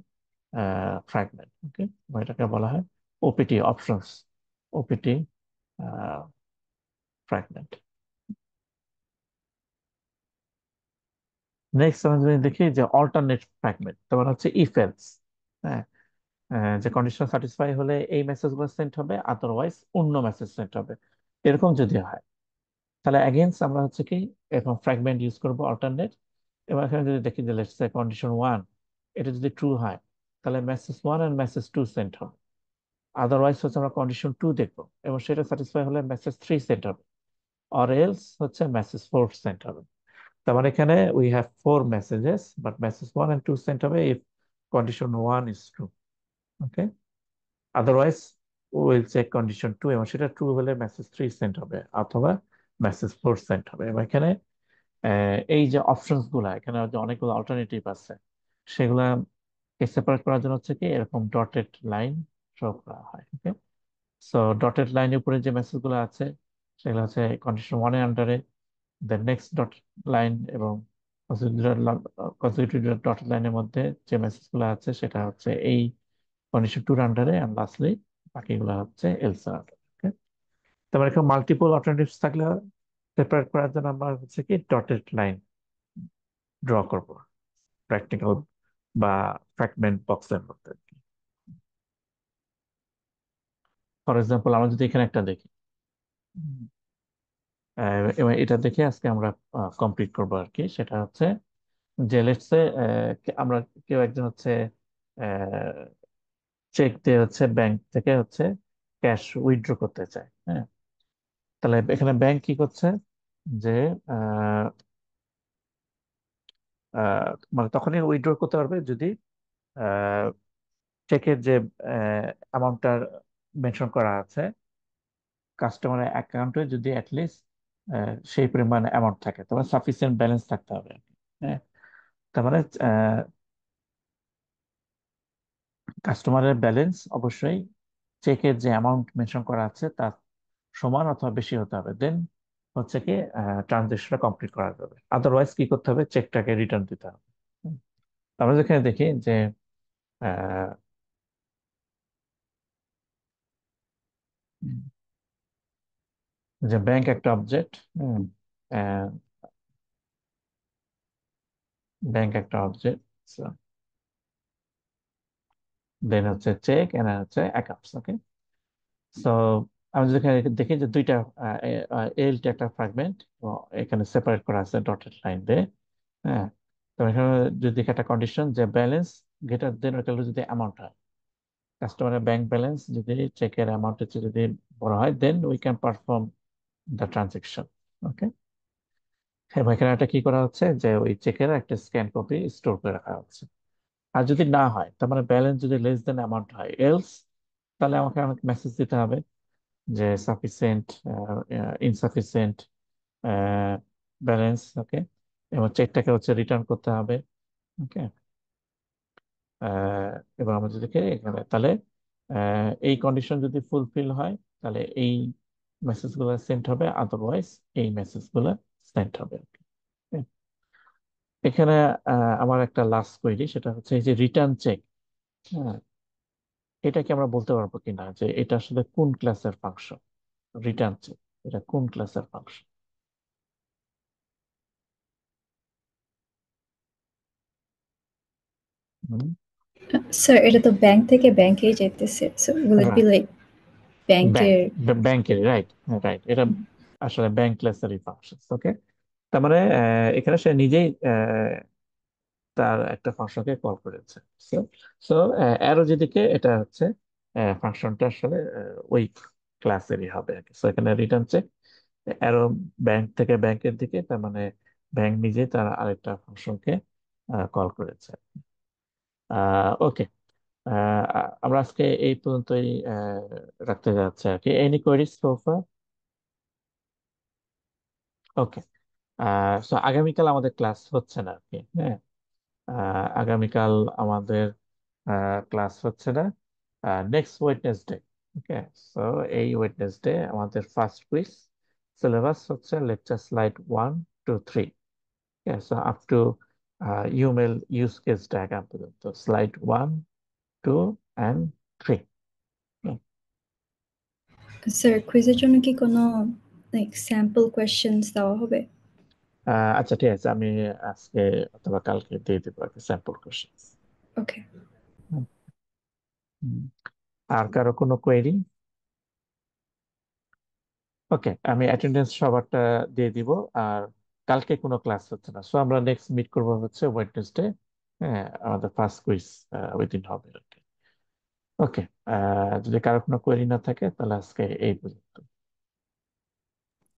ফ্র্যাগমেন্ট। ওকে। এটাকে বলা হয় OPT options, OPT fragment. Next আমরা যদি দেখি যে অল্টারনেট ফ্র্যাগমেন্ট, তারপর হচ্ছে ইফ এলস। হ্যাঁ, যে কন্ডিশন স্যাটিসফাই হলে এই মেসেজগুলো সেন্ড হবে, আদারওয়াইজ অন্য মেসেজ সেন্ড হবে। এরকম যদি হয়, তাহলে অ্যাগেইনস্ট আমরা হচ্ছে কি এখন ফ্র্যাগমেন্ট ইউজ করব, অল্টারনেট। এবার এখানে যদি দেখি যে লেটস সে কন্ডিশন 1 এটা যদি ট্রু হয়, তাহলে মেসেজ 1 এন্ড মেসেজ 2 সেন্ড হবে। আদারওয়াইজ হচ্ছে আমরা কন্ডিশন 2 দেখবো এবং সেটা স্যাটিসফাই হলে মেসেজ 3 সেন্ড হবে, অর এলস হচ্ছে মেসেজ 4 সেন্ড হবে। তার মানে এখানে we have 4 messages, but message 1 and 2 send হবে if condition 1 is true. Okay. Otherwise will check condition 2 এবং সেটা ট্রু হলে মেসেজ 3 সেন্ড হবে অথবা মেসেজ 4 সেন্ড হবে। এবং এখানে এই যে অপশনস গুলা, এখানে যে অনেকগুলো অল্টারনেটিভ আছে, সেগুলা সেপারেট করার জন্য হচ্ছে কি এরকম ডটেড লাইন শো করা হয়। ওকে। সো ডটেড লাইনের উপরে যে মেসেজ গুলো আছে সেগুলো হচ্ছে কন্ডিশন 1 এর আন্ডারে, দেন নেক্সট ডট লাইন এবং কনজিকিউটিভ ডটেড লাইনের মধ্যে যে মেসেজ গুলো আছে সেটা হচ্ছে এই কন্ডিশন 2 এর আন্ডারে, এন্ড লাস্টলি বাকিগুলো হচ্ছে এলস এর আন্ডারে। ওকে। তারপর এখানে মাল্টিপল অল্টারনেটিভস থাকলে সেপারেট করার জন্য আমরা হচ্ছে কি ডটেড লাইন ড্র করব প্র্যাকটিক্যাল বা ফ্র্যাগমেন্ট বক্সের মধ্যে। ফর এক্সাম্পল, আমরা যদি এখানে একটা দেখি, এবং এটা দেখে আজকে আমরা কমপ্লিট করবো আর কি, সেটা হচ্ছে যে লেটসে আমরা কেউ একজন হচ্ছে চেক দিয়ে হচ্ছে ব্যাংক থেকে হচ্ছে ক্যাশ উইথড্র করতে চায়। হ্যাঁ, তাহলে এখানে ব্যাংক কি করছে যে আহ, মানে তখনই উইথড্র করতে পারবে যদি চেকের যে অ্যামাউন্টটা মেনশন করা আছে কাস্টমারের অ্যাকাউন্টে যদি অ্যাটলিস্ট সেই পরিমাণ অ্যামাউন্ট থাকে, তবে সাফিসিয়েন্ট ব্যালেন্স থাকতে হবে আর কি। হ্যাঁ, তার মানে কাস্টমারের ব্যালেন্স অবশ্যই চেকের যে অ্যামাউন্ট মেনশন করা আছে তার সমান অথবা বেশি হতে হবে, দেন হচ্ছে কি ট্রানজেকশনটা কমপ্লিট করা যাবে। আদারওয়াইজ কি করতে হবে? চেকটাকে রিটার্ন দিতে হবে। হুম। আমরা যেখানে দেখি যে যে ব্যাংক একটা অবজেক্ট, ব্যাংক একটা অবজেক্ট, দেন হচ্ছে চেক, এন্ড হচ্ছে অ্যাকাউন্টস। ওকে, সো আমি যদি এখানে দেখি যে দুইটা এলটি একটা ফ্র্যাগমেন্ট, এখানে সেপারেট করা আছে ডটেড লাইন দিয়ে। হ্যাঁ, তো এখানে যদি দেখি একটা কন্ডিশন যে ব্যালেন্স গ্রেটার দেন যদি অ্যামাউন্ট হয়, কাস্টমারের ব্যাংক ব্যালেন্স যদি চেকের অ্যামাউন্টের চেয়ে যদি বড় হয়, then we can perform the transaction. Okay, এবং এখানে একটা কি করা হচ্ছে যে ওই চেকের একটা স্ক্যান কপি স্টোর করে রাখা হচ্ছে। আর যদি না হয়, তার মানে ব্যালেন্স যদি লেস দেন অ্যামাউন্ট হয়, এলস, তাহলে আমাকে আমাকে মেসেজ দিতে হবে যে সাফিসিয়েন্ট, ইনসাফিসিয়েন্ট ব্যালেন্স। ওকে, এবং চেকটাকে হচ্ছে রিটার্ন করতে হবে। ওকে, এবং আমরা যদি দেখি এখানে তাহলে এই কন্ডিশন যদি ফুলফিল হয়, তাহলে এই মেসেজগুলো সেন্ড হবে, আদারওয়াইজ এই মেসেজগুলো সেন্ড হবে। Okay? এখানে আমার একটা লাস্ট কোয়েরি, সেটা হচ্ছে এই যে রিটার্ন চেক। হ্যাঁ, এটা কি আমরা বলতে পারবো কিনা যে এটা আসলে কোন ক্লাসের ফাংশন? রিটার্ন চেক এটা কোন ক্লাসের ফাংশন? স্যার এটা তো ব্যাংক থেকে ব্যাংকেই যাইতেছে, so will it be right, like bank, ব্যাংকের? ব্যাংকের, রাইট। রাইট, এটা আসলে ব্যাংক ক্লাসেরই ফাংশন। ওকে, তার মানে এখানে সে নিজেই তার একটা ফাংশনকে কল করেছে। সো সো অ্যারো যেদিকে, এটা হচ্ছে ফাংশনটা আসলে ওই ক্লাসেরই হবে আর কি। সো এখানে রিটার্ন চেক অ্যারো ব্যাংক থেকে ব্যাংকের দিকে, তার মানে ব্যাংক নিজে তার আরেকটা ফাংশনকে কল করেছে। ওকে, আমরা আজকে এই পর্যন্তই রাখতে যাচ্ছি আর কি। Any queries so far? Okay, so আগামীকাল আমাদের ক্লাস হচ্ছে না আর কি। হ্যাঁ, আগামীকাল আমাদের ক্লাস হচ্ছে না, নেক্সট ওয়েডনেসডে। ওকে, সো এই ওয়েডনেসডে আমাদের ফার্স্ট কুইজ, সিলেবাস হচ্ছে lecture slide 1 to 3। So up to UML use case diagram পর্যন্ত, স্লাইড 1, 2 and 3। স্যার কুইজের জন্য কি কোনো লাইক স্যাম্পল কোয়েশ্চেন্স দেওয়া হবে? আচ্ছা, ঠিক আছে, আমি আজকে অথবা কালকে দিয়ে দেবো একটা স্যাম্পল কোশ্চেন। ওকে। আর কারো কোনো কোয়েরি? ওকে, আমি অ্যাটেন্ডেন্স সবারটা দিয়ে দিব। আর কালকে কোনো ক্লাস হচ্ছে না, সো আমরা নেক্সট মিট করবো হচ্ছে ওয়েডনেসডে। হ্যাঁ, আমাদের ফার্স্ট কুইজ ওই দিন হবে। ওকে, যদি কারো কোনো কোয়েরি না থাকে, তাহলে আজকে এই পর্যন্ত।